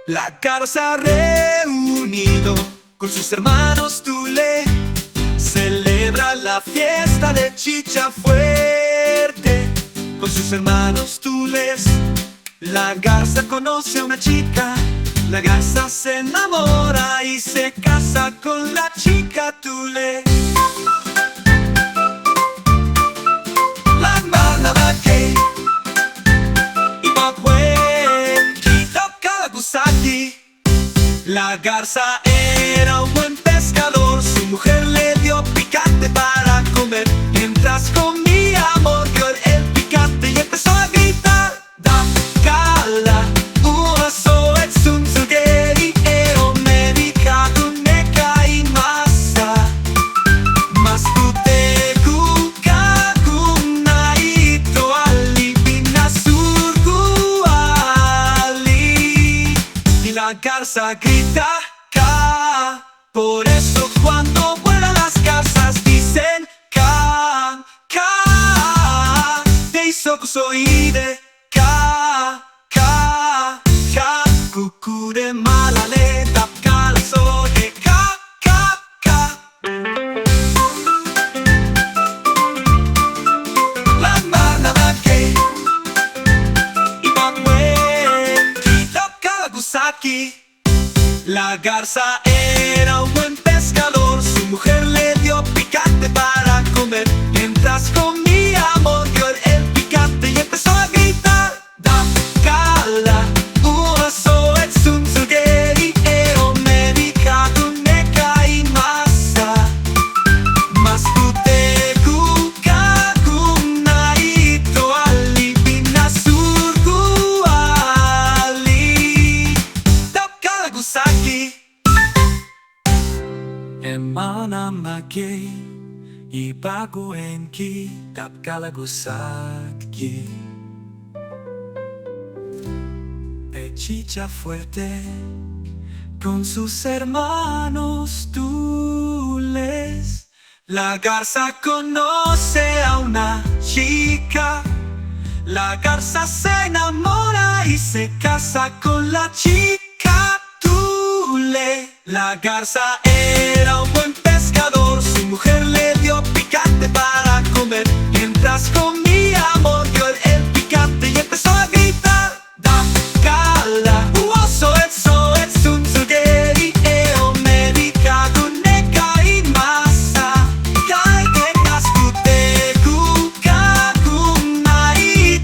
La garza reunido con sus hermanos Tule celebra la fiesta de Chicha Fuerte. Con sus hermanos Tules, la garza conoce a una chica. La garza se enamora y se casa con la chica Tule. La hermana Mackey y Babuen toca la gusaki. La garza era un buen pescador, su mujer le dio picante para comer. Mientras comía mordió el picante y empezó a gritar: Da kala, uaso etsun tsugeri eo medica duneka imasa. Maskute kukakunai to alipina surgu ali. Y la garza grita ka. Por eso cuando vuelan las garzas dicen ka, ka. Deisoku soide ka, ka, ka. Kukure malale tapkala soide ka, ka, ka. La hermana Mackey y Babuen toca la gusaki. La garza era un buen pescador, su mujer le dio picante para comer. Mientras comía mordió el picante y empezó a gritar: Da kala, uaso etsun tsugeri eo medica duneka imasa. Maskute kukakunai to alipina surgu ali. Toca la gusaki. Hermana Mackey y Babuen toca la gusaki. De Chicha Fuerte con sus hermanos Tules, la garza conoce a una chica. La garza se enamora y se casa con la chica Tule. La garza era un buen pescador, su mujer le dio picante para comer. Mientras comía mordió el picante y empezó a gritar: Da kala, uoso etsun tsugeri eo medica duneka imasa. Kai de maskute kukakunai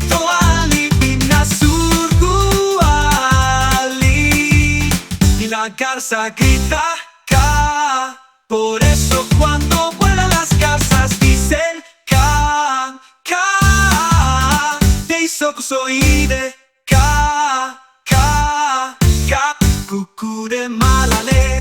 to alipina surgu ali. Y la garza grita ka. Por eso cuando vuelan las garzas dicen ka, ka. Deisoku soide ka, ka, ka. Kukure malale